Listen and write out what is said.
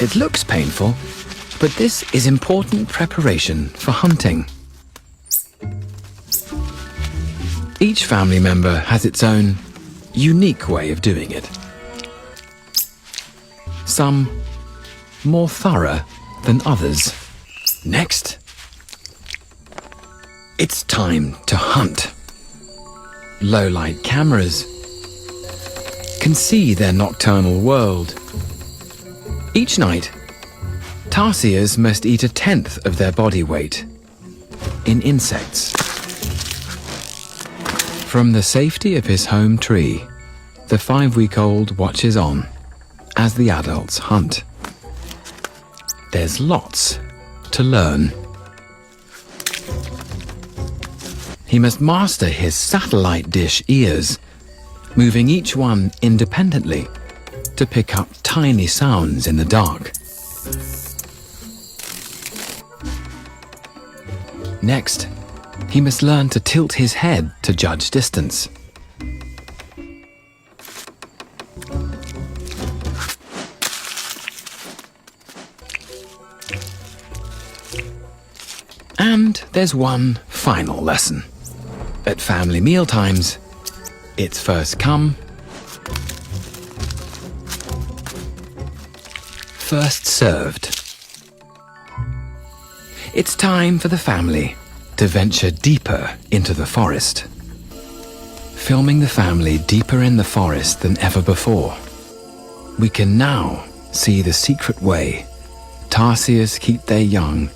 It looks painful, but this is important preparation for hunting. Each family member has its own unique way of doing it. Some more thorough than others. Next, it's time to hunt. Low-light cameras can see their nocturnal world. Each night, tarsiers must eat 1/10 of their body weight in insects. From the safety of his home tree, the 5-week-old watches on as the adults hunt. There's lots to learn. He must master his satellite dish ears, moving each one independently to pick up tiny sounds in the dark. Next, he must learn to tilt his head to judge distance. And there's one final lesson. At family mealtimes, it's first come, first served. It's time for the family to venture deeper into the forest. Filming the family deeper in the forest than ever before, we can now see the secret way tarsiers keep their young